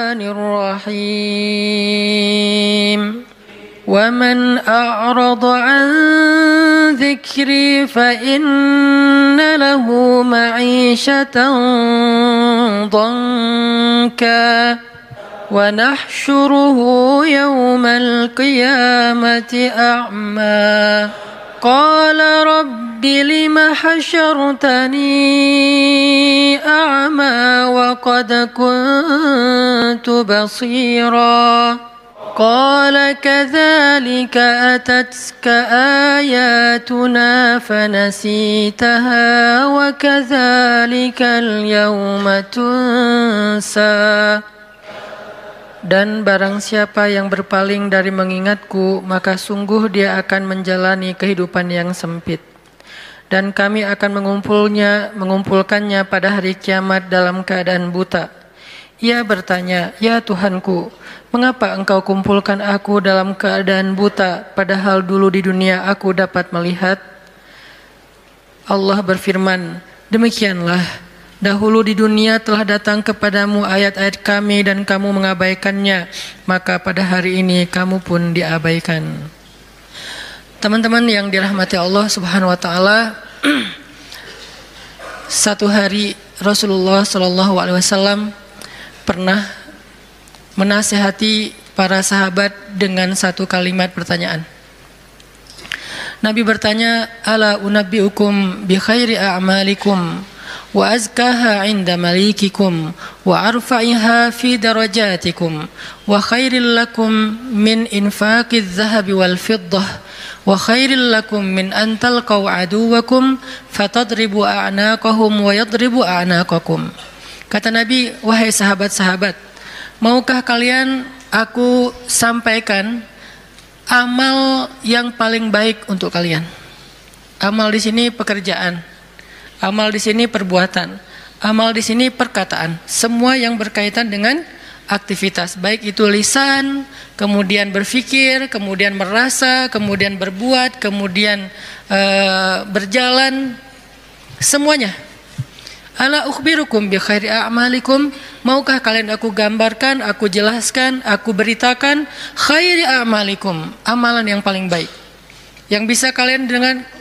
الرحمن الرحيم ومن أعرض عن ذكري فإن له معيشة ضنكا ونحشره يوم القيامة أعمى قال رب لم حشرتني أعمى وقد كنت بصيرا قال كذلك أتتك آياتنا فنسيتها وكذلك اليوم تنسى. Dan barang siapa yang berpaling dari mengingatku, maka sungguh dia akan menjalani kehidupan yang sempit. Dan kami akan mengumpulkannya pada hari kiamat dalam keadaan buta. Ia bertanya, ya Tuhanku, mengapa engkau kumpulkan aku dalam keadaan buta, padahal dulu di dunia aku dapat melihat? Allah berfirman, demikianlah. Dahulu di dunia telah datang kepadamu ayat-ayat kami dan kamu mengabaikannya, maka pada hari ini kamu pun diabaikan. Teman-teman yang dirahmati Allah Subhanahu wa taala, satu hari Rasulullah SAW pernah menasihati para sahabat dengan satu kalimat pertanyaan. Nabi bertanya, ala unabbiukum bi khairi a'malikum wa azkaha 'inda malikikum wa arfa'iha fi darajatikum wa khairil lakum min infaqiz zahabi wal fiddah wa khairil lakum min an talqaw aduwakum fatadribu a'naqahum wa yadribu a'naqakum. Kata Nabi, wahai sahabat-sahabat, maukah kalian aku sampaikan amal yang paling baik untuk kalian? Amal di sini pekerjaan, amal di sini perbuatan, amal di sini perkataan, semua yang berkaitan dengan aktivitas, baik itu lisan, kemudian berpikir, kemudian merasa, kemudian berbuat, kemudian berjalan, semuanya. Ala ukhbirukum bi khairi a'malikum, maukah kalian aku gambarkan, aku jelaskan, aku beritakan khairi a'malikum, amalan yang paling baik. Yang bisa kalian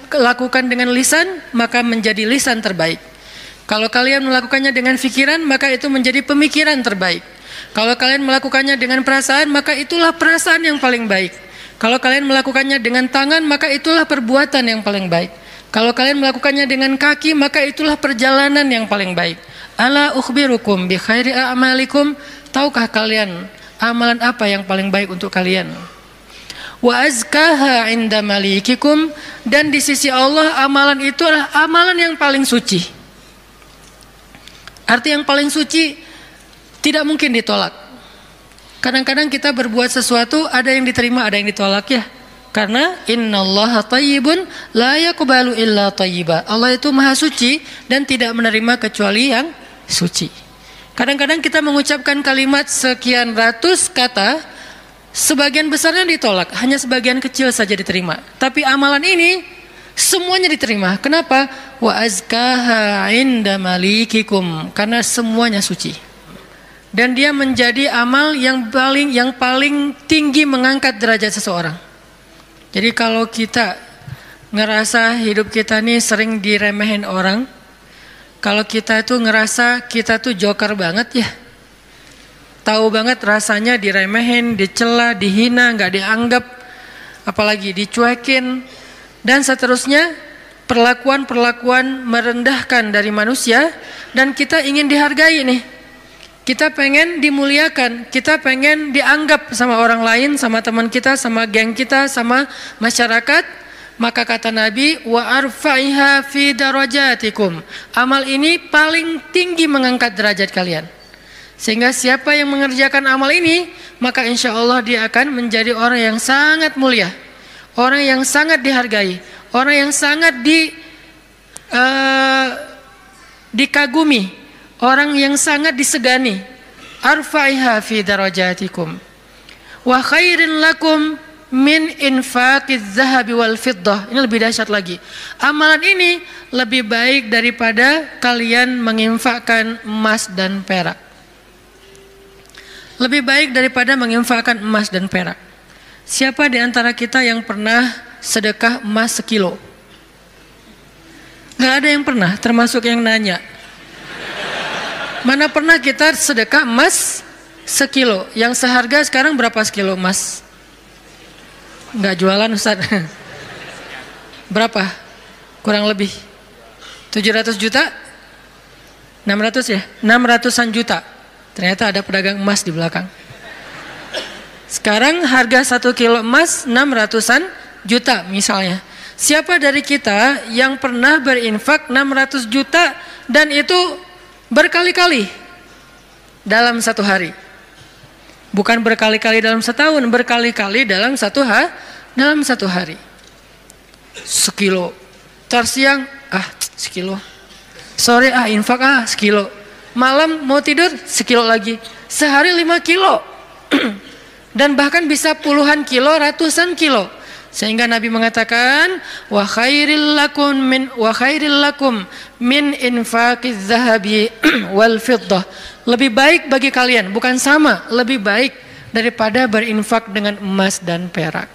lakukan dengan lisan, maka menjadi lisan terbaik. Kalau kalian melakukannya dengan pikiran, maka itu menjadi pemikiran terbaik. Kalau kalian melakukannya dengan perasaan, maka itulah perasaan yang paling baik. Kalau kalian melakukannya dengan tangan, maka itulah perbuatan yang paling baik. Kalau kalian melakukannya dengan kaki, maka itulah perjalanan yang paling baik. Ala ukhbirukum bi khairi a'malikum, tahukah kalian amalan apa yang paling baik untuk kalian? Wa azkaha 'inda malikikum, dan di sisi Allah amalan itu adalah amalan yang paling suci. Arti yang paling suci tidak mungkin ditolak. Kadang-kadang kita berbuat sesuatu, ada yang diterima, ada yang ditolak ya. Karena innallaha thayyibun la yaqbalu illa thayyiba. Allah itu maha suci dan tidak menerima kecuali yang suci. Kadang-kadang kita mengucapkan kalimat sekian ratus kata, sebagian besarnya ditolak, hanya sebagian kecil saja diterima. Tapi amalan ini semuanya diterima. Kenapa? Wa azkaha 'inda malikikum, karena semuanya suci. Dan dia menjadi amal yang paling tinggi mengangkat derajat seseorang. Jadi kalau kita ngerasa hidup kita nih sering diremehin orang, kalau kita tuh ngerasa kita tuh joker banget ya, tahu banget rasanya diremehin, dicela, dihina, nggak dianggap, apalagi dicuekin, dan seterusnya, perlakuan-perlakuan merendahkan dari manusia, dan kita ingin dihargai nih. Kita pengen dimuliakan, kita pengen dianggap sama orang lain, sama teman kita, sama geng kita, sama masyarakat. Maka kata Nabi, wa arfa'iha fi darajatikum. Amal ini paling tinggi mengangkat derajat kalian. Sehingga siapa yang mengerjakan amal ini, maka insya Allah dia akan menjadi orang yang sangat mulia, orang yang sangat dihargai, orang yang sangat dikagumi, orang yang sangat disegani. Arfa'iha fi darajatikum wa khairin lakum min infaqiz zahabi wal fiddah. Ini lebih dahsyat lagi. Amalan ini lebih baik daripada kalian menginfakkan emas dan perak. lebih baik daripada menginfakkan emas dan perak. Siapa di antara kita yang pernah sedekah emas 1 kilo? Gak ada yang pernah, termasuk yang nanya. Mana pernah kita sedekah emas 1 kilo? Yang seharga sekarang berapa sekilo emas? Gak jualan Ustaz. Berapa? Kurang lebih 700 juta? 600 ya? 600-an juta. Ternyata ada pedagang emas di belakang. Sekarang harga 1 kilo emas 600-an juta misalnya. Siapa dari kita yang pernah berinfak 600 juta dan itu berkali-kali dalam 1 hari? Bukan berkali-kali dalam setahun, berkali-kali dalam 1 hari. 1 kilo. Tersiang, 1 kilo. Sore infak 1 kilo. Malam mau tidur 1 kilo lagi. Sehari 5 kilo. Dan bahkan bisa puluhan kilo, ratusan kilo. Sehingga Nabi mengatakan wa khairil lakum min infaqiz zahabi wal fiddah. Lebih baik bagi kalian, bukan sama, lebih baik daripada berinfak dengan emas dan perak.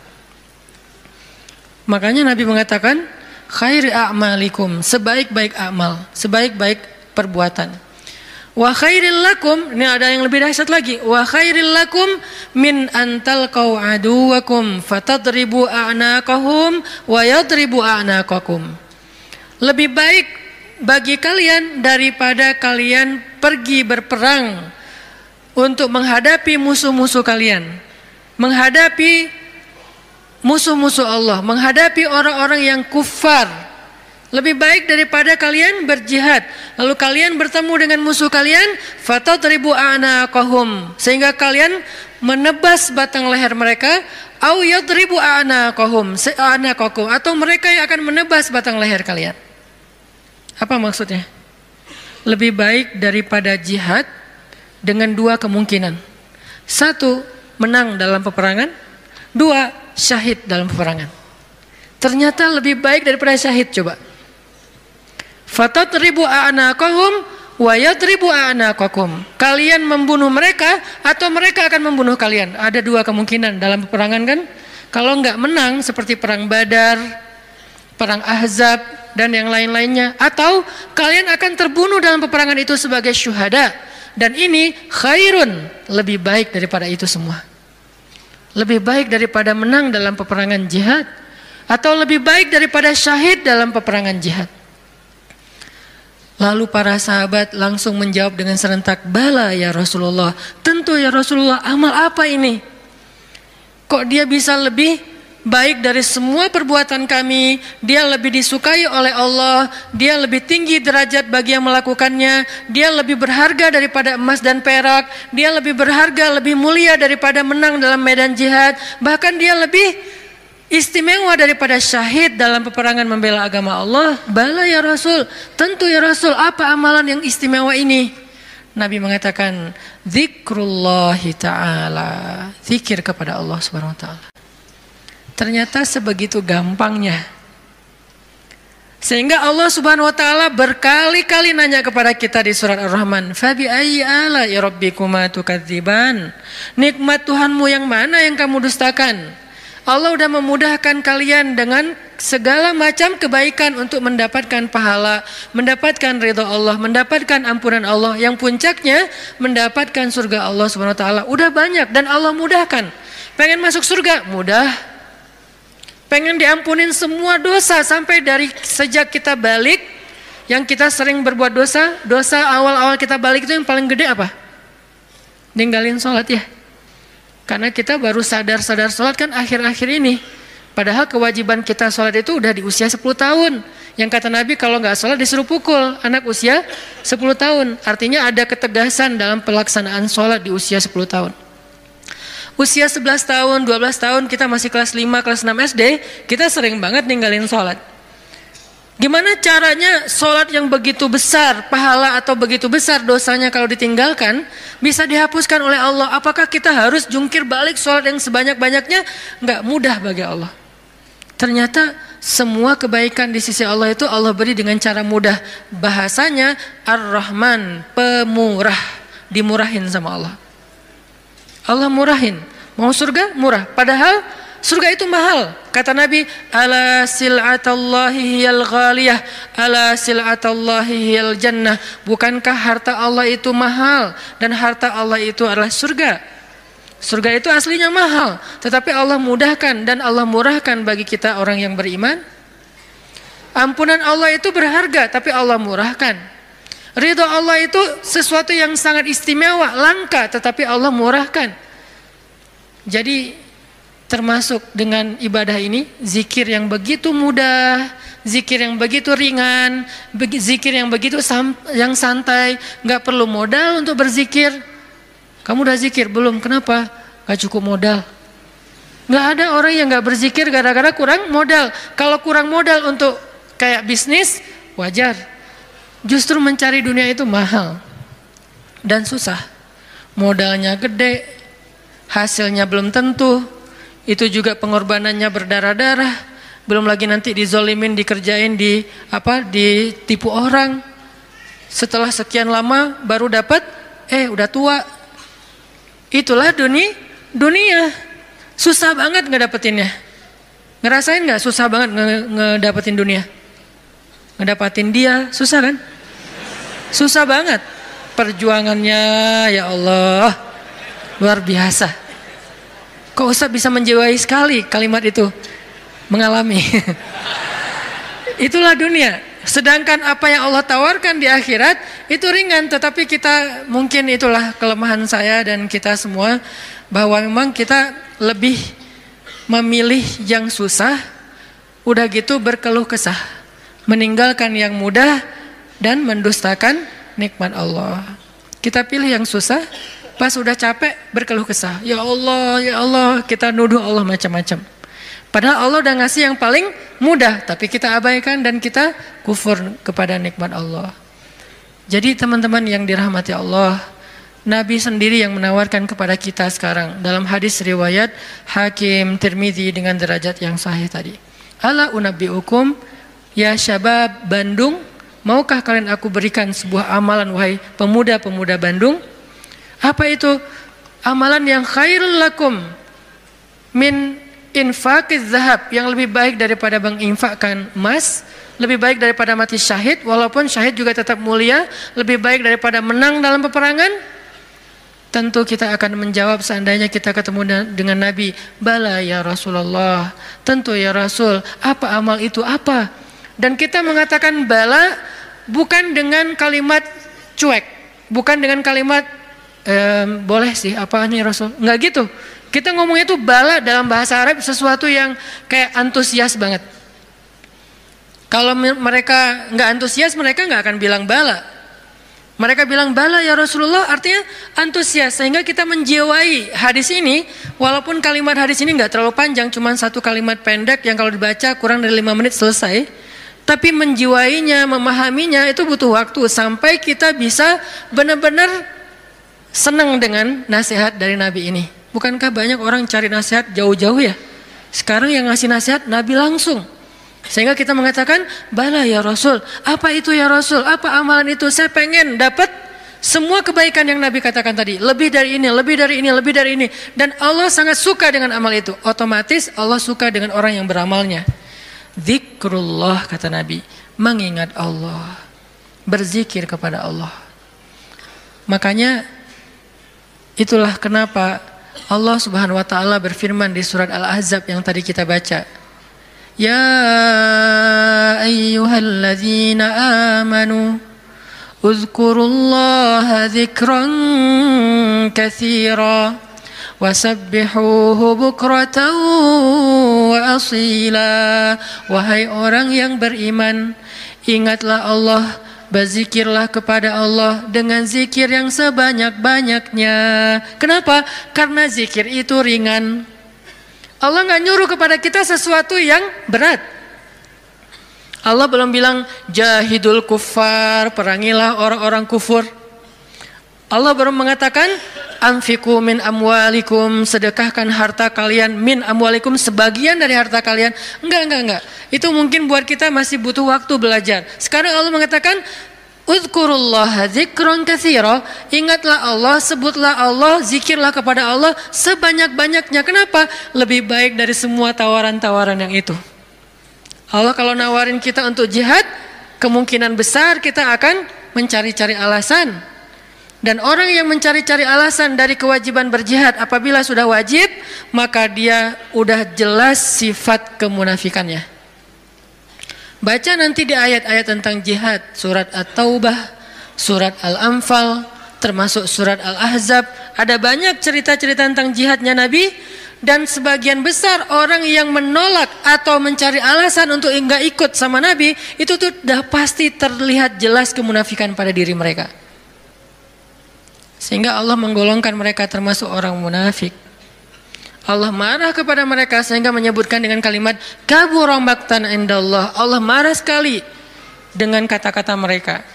Makanya Nabi mengatakan khairi a'malikum, sebaik-baik amal, sebaik-baik perbuatan. Wa khairil lakum, ini ada yang lebih dahsyat lagi. Wa khairil lakum min antalqau aduwakum fatadribu a'naqahum wa yadribu a'naqakum. Lebih baik bagi kalian daripada kalian pergi berperang untuk menghadapi musuh-musuh kalian, menghadapi musuh-musuh Allah, menghadapi orang-orang yang kufar. Lebih baik daripada kalian berjihad, lalu kalian bertemu dengan musuh kalian, fatadribu a'naqahum, sehingga kalian menebas batang leher mereka, au yadribu a'naqahum, atau mereka yang akan menebas batang leher kalian. Apa maksudnya? Lebih baik daripada jihad dengan 2 kemungkinan. 1, menang dalam peperangan. 2, syahid dalam peperangan. Ternyata lebih baik daripada syahid. Coba. Fatadribu a'naqahum wa yadribu a'naqakum. Kalian membunuh mereka atau mereka akan membunuh kalian. Ada 2 kemungkinan dalam peperangan kan? Kalau enggak menang seperti perang Badar, perang Ahzab dan yang lain-lainnya, atau kalian akan terbunuh dalam peperangan itu sebagai syuhada. Dan ini khairun, lebih baik daripada itu semua. Lebih baik daripada menang dalam peperangan jihad, atau lebih baik daripada syahid dalam peperangan jihad. Lalu para sahabat langsung menjawab dengan serentak, bala ya Rasulullah, tentu ya Rasulullah, amal apa ini? Kok dia bisa lebih baik dari semua perbuatan kami? Dia lebih disukai oleh Allah, dia lebih tinggi derajat bagi yang melakukannya, dia lebih berharga daripada emas dan perak, dia lebih berharga, lebih mulia daripada menang dalam medan jihad, bahkan dia lebih istimewa daripada syahid dalam peperangan membela agama Allah. Bala ya Rasul, tentu ya Rasul, apa amalan yang istimewa ini? Nabi mengatakan zikrullahi ta'ala, zikir kepada Allah subhanahu wa ta'ala. Ternyata sebegitu gampangnya, sehingga Allah subhanahu wa ta'ala berkali-kali nanya kepada kita di surat Ar-Rahman, fabi ayyi ala'i rabbikuma tukadziban, nikmat Tuhanmu yang mana yang kamu dustakan? Allah sudah memudahkan kalian dengan segala macam kebaikan untuk mendapatkan pahala, mendapatkan ridha Allah, mendapatkan ampunan Allah, yang puncaknya mendapatkan surga Allah Subhanahu wa taala. Udah banyak dan Allah mudahkan. Pengen masuk surga? Mudah. Pengen diampunin semua dosa sampai dari sejak kita balik, yang kita sering berbuat dosa awal-awal kita balik itu yang paling gede apa? Ninggalin sholat ya. Karena kita baru sadar sholat kan akhir-akhir ini. Padahal kewajiban kita sholat itu udah di usia 10 tahun. Yang kata Nabi kalau nggak sholat disuruh pukul anak usia 10 tahun. Artinya ada ketegasan dalam pelaksanaan sholat di usia 10 tahun. Usia 11 tahun, 12 tahun kita masih kelas 5, kelas 6 SD, kita sering banget ninggalin sholat. Gimana caranya sholat yang begitu besar pahala atau begitu besar dosanya kalau ditinggalkan bisa dihapuskan oleh Allah? Apakah kita harus jungkir balik sholat yang sebanyak-banyaknya? Nggak mudah bagi Allah. Ternyata semua kebaikan di sisi Allah itu Allah beri dengan cara mudah. Bahasanya Ar-Rahman, pemurah, dimurahin sama Allah. Allah murahin. Mau surga murah. Padahal surga itu mahal. Kata Nabi, ala sil'atallahi hiyal ghaliyah, ala sil'atallahi hiyal jannah. Bukankah harta Allah itu mahal dan harta Allah itu adalah surga? Surga itu aslinya mahal, tetapi Allah mudahkan dan Allah murahkan bagi kita orang yang beriman. Ampunan Allah itu berharga, tapi Allah murahkan. Ridho Allah itu sesuatu yang sangat istimewa, langka, tetapi Allah murahkan. Jadi termasuk dengan ibadah ini, zikir yang begitu mudah, zikir yang begitu ringan, zikir yang begitu yang santai, nggak perlu modal untuk berzikir. Kamu udah zikir belum? Kenapa? Gak cukup modal. Nggak ada orang yang nggak berzikir gara-gara kurang modal. Kalau kurang modal untuk kayak bisnis, wajar. Justru mencari dunia itu mahal dan susah. Modalnya gede, hasilnya belum tentu. Itu juga pengorbanannya berdarah-darah. Belum lagi nanti dizolimin, dikerjain, ditipu orang. Setelah sekian lama baru dapat, udah tua. Itulah dunia. Susah banget ngedapetinnya. Ngerasain nggak susah banget ngedapetin dunia? Ngedapatin dia susah kan? Susah banget. Perjuangannya ya Allah luar biasa. Kok Ustaz bisa menjiwai sekali kalimat itu? Mengalami. Itulah dunia. Sedangkan apa yang Allah tawarkan di akhirat itu ringan, tetapi kita mungkin itulah kelemahan saya dan kita semua, bahwa memang kita lebih memilih yang susah, udah gitu berkeluh kesah, meninggalkan yang mudah dan mendustakan nikmat Allah. Kita pilih yang susah, pas udah capek berkeluh kesah. Ya Allah, kita nuduh Allah macam-macam. Padahal Allah udah ngasih yang paling mudah, tapi kita abaikan dan kita kufur kepada nikmat Allah. Jadi teman-teman yang dirahmati Allah, Nabi sendiri yang menawarkan kepada kita sekarang dalam hadis riwayat Hakim Tirmidzi dengan derajat yang sahih tadi. Ala unabbiukum ya syabab Bandung, maukah kalian aku berikan sebuah amalan wahai pemuda-pemuda Bandung? Apa itu? Amalan yang khairul lakum min infaqiz zahab, yang lebih baik daripada menginfakkan emas, lebih baik daripada mati syahid, walaupun syahid juga tetap mulia, lebih baik daripada menang dalam peperangan. Tentu kita akan menjawab seandainya kita ketemu dengan Nabi, bala ya Rasulullah, tentu ya Rasul, apa amal itu apa? Dan kita mengatakan bala bukan dengan kalimat cuek, bukan dengan kalimat boleh sih, apa nih Rasul, enggak gitu. Kita ngomongnya itu bala dalam bahasa Arab sesuatu yang kayak antusias banget. Kalau mereka nggak antusias, mereka nggak akan bilang bala. Mereka bilang bala ya Rasulullah, artinya antusias. Sehingga kita menjiwai hadis ini, walaupun kalimat hadis ini nggak terlalu panjang, cuma satu kalimat pendek yang kalau dibaca kurang dari 5 menit selesai. Tapi menjiwainya, memahaminya itu butuh waktu sampai kita bisa benar-benar senang dengan nasihat dari Nabi ini. Bukankah banyak orang cari nasihat jauh-jauh ya? Sekarang yang ngasih nasihat Nabi langsung. Sehingga kita mengatakan, bala ya Rasul, apa itu ya Rasul, apa amalan itu? Saya pengen dapat semua kebaikan yang Nabi katakan tadi. Lebih dari ini, lebih dari ini, lebih dari ini. Dan Allah sangat suka dengan amal itu. Otomatis Allah suka dengan orang yang beramalnya. Zikrullah, kata Nabi, mengingat Allah, berzikir kepada Allah. Makanya itulah kenapa Allah Subhanahu wa taala berfirman di surat Al-Ahzab yang tadi kita baca. Ya ayyuhalladzina amanu uzkurullaha dzikran katsira wasabbihuhu bukratan wa asila. Wahai orang yang beriman, ingatlah Allah, berzikirlah kepada Allah dengan zikir yang sebanyak-banyaknya. Kenapa? Karena zikir itu ringan. Allah nggak nyuruh kepada kita sesuatu yang berat. Allah belum bilang jahidul kuffar, perangilah orang-orang kufur. Allah baru mengatakan anfiqu min amwalikum, sedekahkan harta kalian, min amwalikum, sebagian dari harta kalian. Enggak. Itu mungkin buat kita masih butuh waktu belajar. Sekarang Allah mengatakan Udzurullaha dzikran katsira. Ingatlah Allah, sebutlah Allah, zikirlah kepada Allah sebanyak-banyaknya. Kenapa? Lebih baik dari semua tawaran-tawaran yang itu. Allah kalau nawarin kita untuk jihad, kemungkinan besar kita akan mencari-cari alasan. Dan orang yang mencari-cari alasan dari kewajiban berjihad apabila sudah wajib, maka dia udah jelas sifat kemunafikannya. Baca nanti di ayat-ayat tentang jihad, surat At-Taubah, surat Al-Anfal, termasuk surat Al-Ahzab. Ada banyak cerita-cerita tentang jihadnya Nabi. Dan sebagian besar orang yang menolak atau mencari alasan untuk enggak ikut sama Nabi, itu tuh dah pasti terlihat jelas kemunafikan pada diri mereka. Sehingga Allah menggolongkan mereka termasuk orang munafik. Allah marah kepada mereka sehingga menyebutkan dengan kalimat kabura maqtan indallah. Allah marah sekali dengan kata-kata mereka.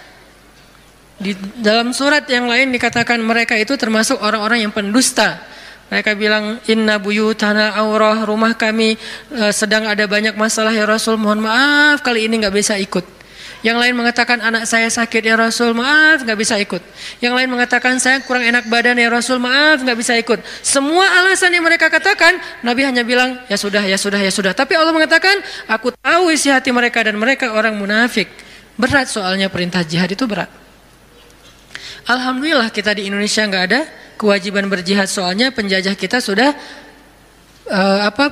Di dalam surat yang lain dikatakan mereka itu termasuk orang-orang yang pendusta. Mereka bilang inna buyutana aurah, rumah kami sedang ada banyak masalah ya Rasul, mohon maaf kali ini nggak bisa ikut. Yang lain mengatakan anak saya sakit ya Rasul, maaf nggak bisa ikut. Yang lain mengatakan saya kurang enak badan ya Rasul, maaf nggak bisa ikut. Semua alasan yang mereka katakan, Nabi hanya bilang ya sudah, ya sudah, ya sudah. Tapi Allah mengatakan aku tahu isi hati mereka dan mereka orang munafik. Berat soalnya perintah jihad itu berat. Alhamdulillah kita di Indonesia nggak ada kewajiban berjihad, soalnya penjajah kita sudah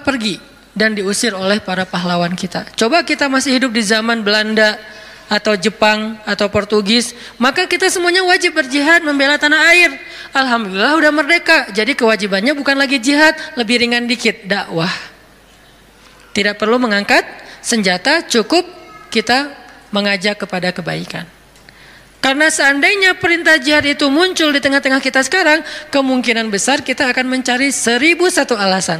pergi dan diusir oleh para pahlawan kita. Coba kita masih hidup di zaman Belanda atau Jepang atau Portugis, maka kita semuanya wajib berjihad membela tanah air. Alhamdulillah udah merdeka, jadi kewajibannya bukan lagi jihad, lebih ringan dikit, dakwah. Tidak perlu mengangkat senjata, cukup kita mengajak kepada kebaikan. Karena seandainya perintah jihad itu muncul di tengah-tengah kita sekarang, kemungkinan besar kita akan mencari 1001 alasan.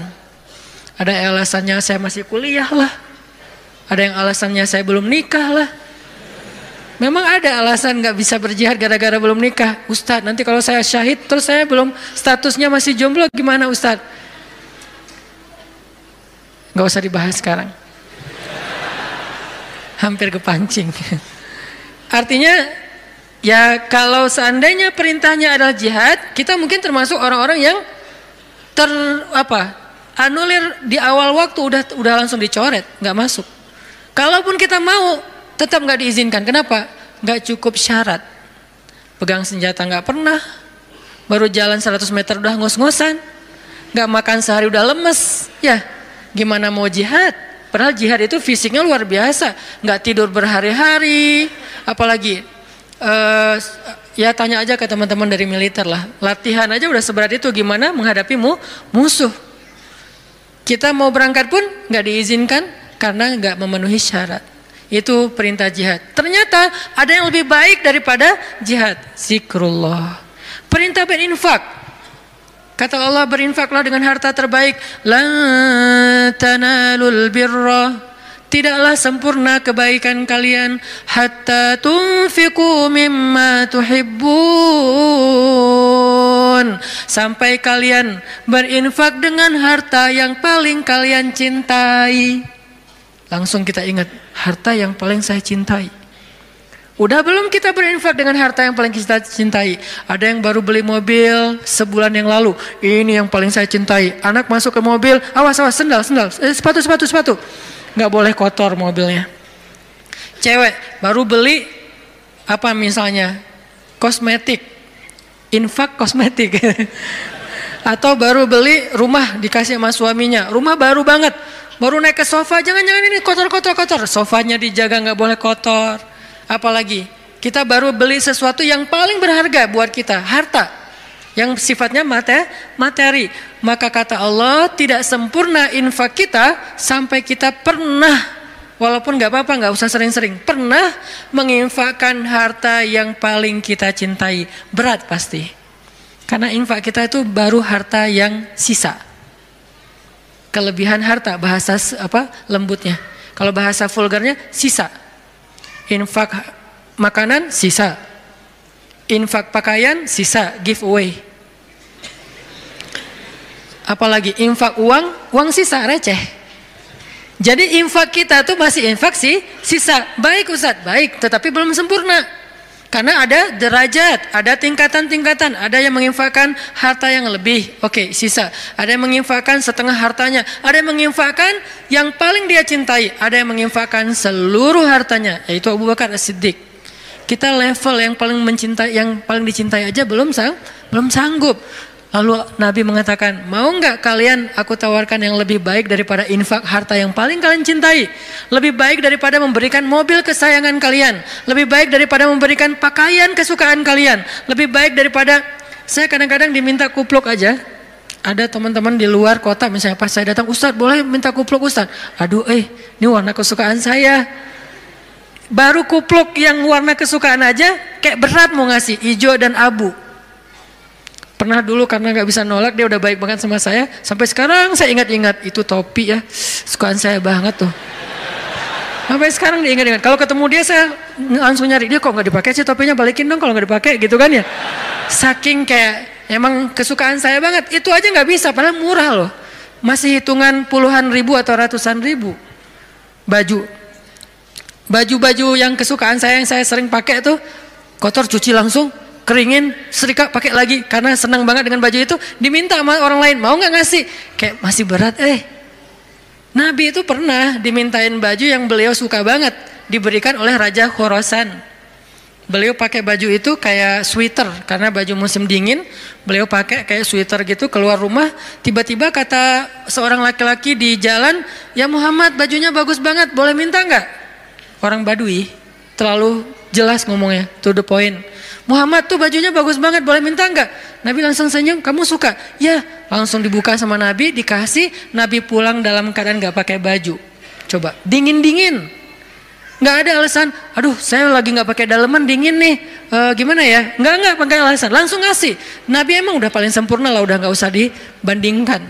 Ada alasannya saya masih kuliah lah, ada yang alasannya saya belum nikah lah. Memang ada alasan gak bisa berjihad gara-gara belum nikah. Ustadz, nanti kalau saya syahid terus saya belum, statusnya masih jomblo, gimana Ustadz? Gak usah dibahas sekarang. Hampir kepancing. Artinya ya kalau seandainya perintahnya adalah jihad, kita mungkin termasuk orang-orang yang anulir di awal waktu, udah langsung dicoret, nggak masuk. Kalaupun kita mau, tetap nggak diizinkan. Kenapa? Nggak cukup syarat. Pegang senjata nggak pernah, baru jalan 100 meter udah ngos-ngosan, nggak makan sehari udah lemes. Ya, gimana mau jihad? Padahal jihad itu fisiknya luar biasa, nggak tidur berhari-hari, apalagi ya tanya aja ke teman-teman dari militer lah, latihan aja udah seberat itu, gimana menghadapi musuh. Kita mau berangkat pun nggak diizinkan karena nggak memenuhi syarat. Itu perintah jihad. Ternyata ada yang lebih baik daripada jihad, zikrullah. Perintah berinfak. Kata Allah, berinfaklah dengan harta terbaik. Lan tanalul birra, tidaklah sempurna kebaikan kalian hatta tunfiqu mimma tuhibbun, sampai kalian berinfak dengan harta yang paling kalian cintai. Langsung kita ingat, harta yang paling saya cintai. Udah belum kita berinfak dengan harta yang paling kita cintai? Ada yang baru beli mobil sebulan yang lalu, ini yang paling saya cintai. Anak masuk ke mobil, awas sendal, sepatu. Nggak boleh kotor mobilnya. Cewek baru beli misalnya kosmetik, infak kosmetik. Atau baru beli rumah dikasih sama suaminya, rumah baru banget, baru naik ke sofa, jangan ini kotor, sofanya dijaga nggak boleh kotor. Apalagi kita baru beli sesuatu yang paling berharga buat kita, harta yang sifatnya materi. Maka kata Allah, tidak sempurna infak kita sampai kita pernah, walaupun gak apa-apa, gak usah sering-sering, pernah menginfakkan harta yang paling kita cintai. Berat pasti, karena infak kita itu baru harta yang sisa. Kelebihan harta, bahasa lembutnya. Kalau bahasa vulgarnya, sisa. Infak makanan, sisa. Infak pakaian, sisa, giveaway. Apalagi infak uang sisa, receh. Jadi infak kita tuh masih infak sisa. Baik Ustaz, baik, tetapi belum sempurna. Karena ada derajat, ada tingkatan-tingkatan. Ada yang menginfakkan harta yang lebih, oke, sisa. Ada yang menginfakkan setengah hartanya. Ada yang menginfakkan yang paling dia cintai. Ada yang menginfakkan seluruh hartanya, yaitu Abu Bakar As-Siddiq. Kita level yang paling mencintai, yang paling dicintai aja belum sanggup. Lalu Nabi mengatakan, mau nggak kalian aku tawarkan yang lebih baik daripada infak harta yang paling kalian cintai? Lebih baik daripada memberikan mobil kesayangan kalian. Lebih baik daripada memberikan pakaian kesukaan kalian. Lebih baik daripada, saya kadang-kadang diminta kupluk aja. Ada teman-teman di luar kota misalnya, pas saya datang, Ustadz boleh minta kupluk Ustadz? Aduh ini warna kesukaan saya. Baru kupluk yang warna kesukaan aja kayak berat mau ngasih, hijau dan abu. Pernah dulu karena gak bisa nolak, dia udah baik banget sama saya. Sampai sekarang saya ingat-ingat, itu topi ya, sukaan saya banget tuh. Sampai sekarang diingat-ingat. Kalau ketemu dia saya langsung nyari, dia kok gak dipakai sih topinya, balikin dong kalau gak dipakai gitu kan ya. Saking kayak emang kesukaan saya banget, itu aja gak bisa, padahal murah loh. Masih hitungan puluhan ribu atau ratusan ribu. Baju yang kesukaan saya, yang saya sering pakai tuh, kotor cuci langsung, keringin, setrika, pakai lagi. Karena senang banget dengan baju itu, diminta sama orang lain, mau nggak ngasih? Kayak masih berat. Nabi itu pernah dimintain baju yang beliau suka banget, diberikan oleh Raja Khorasan. Beliau pakai baju itu kayak sweater, karena baju musim dingin, beliau pakai kayak sweater gitu, keluar rumah, tiba-tiba kata seorang laki-laki di jalan, ya Muhammad bajunya bagus banget, boleh minta nggak? Orang Badui, terlalu jelas ngomongnya, to the point. Muhammad tuh bajunya bagus banget, boleh minta enggak? Nabi langsung senyum, kamu suka? Ya, langsung dibuka sama Nabi, dikasih. Nabi pulang dalam keadaan gak pakai baju. Coba, dingin-dingin. Gak ada alasan, aduh saya lagi gak pakai daleman, dingin nih. Gimana ya? Enggak pakai alasan, langsung ngasih. Nabi emang udah paling sempurna lah, udah gak usah dibandingkan.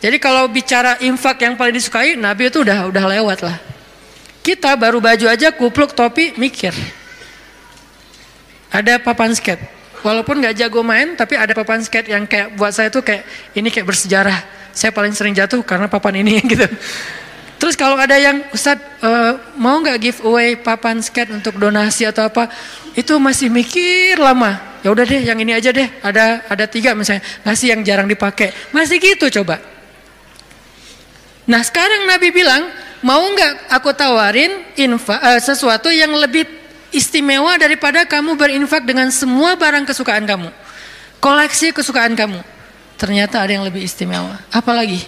Jadi kalau bicara infak yang paling disukai, Nabi itu udah lewat lah. Kita baru baju aja, kupluk, topi, mikir. Ada papan skate, walaupun nggak jago main, tapi ada papan skate yang kayak buat saya tuh kayak ini kayak bersejarah. Saya paling sering jatuh karena papan ini gitu. Terus kalau ada yang Ustadz mau nggak giveaway papan skate untuk donasi atau apa, itu masih mikir lama. Ya udah deh, yang ini aja deh. Ada 3 misalnya, ngasih yang jarang dipakai, masih gitu coba. Nah sekarang Nabi bilang, mau nggak aku tawarin sesuatu yang lebih istimewa daripada kamu berinfak dengan semua barang kesukaan kamu, koleksi kesukaan kamu. Ternyata ada yang lebih istimewa. Apalagi?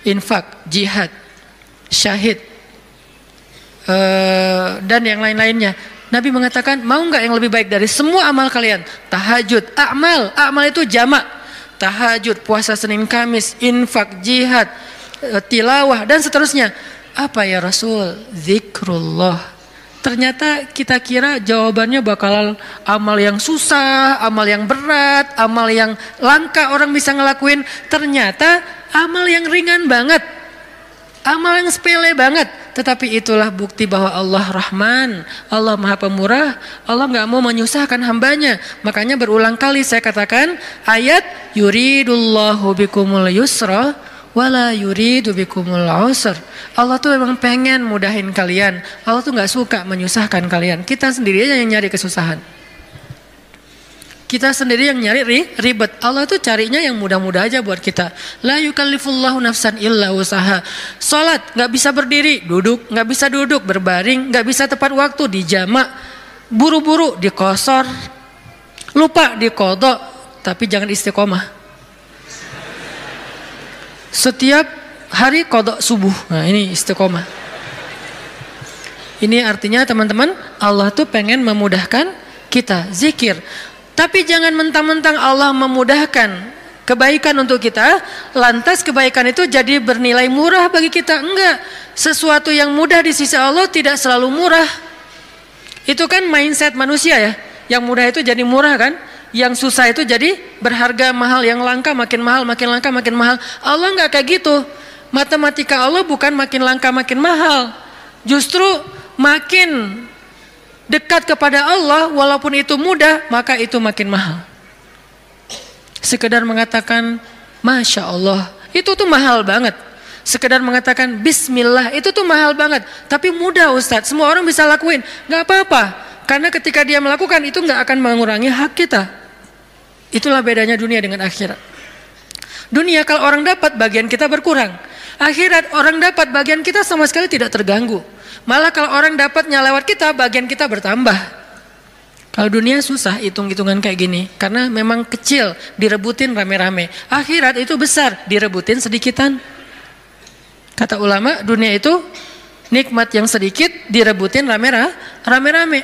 Infak, jihad, syahid, dan yang lain-lainnya. Nabi mengatakan, mau nggak yang lebih baik dari semua amal kalian? Tahajud, amal itu jamak. Tahajud, puasa Senin Kamis, infak, jihad, tilawah, dan seterusnya. Apa ya Rasul? Zikrullah. Ternyata kita kira jawabannya bakal amal yang susah, amal yang berat, amal yang langka orang bisa ngelakuin. Ternyata amal yang ringan banget, amal yang sepele banget. Tetapi itulah bukti bahwa Allah Rahman, Allah Maha Pemurah, Allah gak mau menyusahkan hambanya. Makanya berulang kali saya katakan ayat yuridullahu bikumul yusra wala yuridu bikumul usr. Allah tuh memang pengen mudahin kalian. Allah tuh gak suka menyusahkan kalian. Kita sendiri aja yang nyari kesusahan. Kita sendiri yang nyari ribet. Allah tuh carinya yang mudah-mudah aja buat kita. La yukallifullahu nafsan illa usaha. Salat gak bisa berdiri, duduk, gak bisa duduk, berbaring, gak bisa tepat waktu, dijamak, buru-buru, dikosor, lupa, dikodok, tapi jangan istiqomah. Setiap hari kodok subuh. Nah ini istiqomah. Ini artinya teman-teman, Allah tuh pengen memudahkan kita zikir. Tapi jangan mentang-mentang Allah memudahkan kebaikan untuk kita, lantas kebaikan itu jadi bernilai murah bagi kita. Enggak. Sesuatu yang mudah di sisi Allah tidak selalu murah. Itu kan mindset manusia ya. Yang mudah itu jadi murah kan? Yang susah itu jadi berharga mahal, yang langka makin mahal, makin langka makin mahal. Allah nggak kayak gitu. Matematika Allah bukan makin langka makin mahal. Justru makin dekat kepada Allah, walaupun itu mudah, maka itu makin mahal. Sekedar mengatakan Masya Allah, itu tuh mahal banget. Sekedar mengatakan Bismillah, itu tuh mahal banget. Tapi mudah Ustadz, semua orang bisa lakuin. Nggak apa-apa. Karena ketika dia melakukan itu nggak akan mengurangi hak kita. Itulah bedanya dunia dengan akhirat. Dunia kalau orang dapat, bagian kita berkurang. Akhirat orang dapat, bagian kita sama sekali tidak terganggu. Malah kalau orang dapatnya lewat kita, bagian kita bertambah. Kalau dunia susah hitung-hitungan kayak gini, karena memang kecil, direbutin rame-rame. Akhirat itu besar, direbutin sedikitan. Kata ulama, dunia itu nikmat yang sedikit, direbutin rame-rame.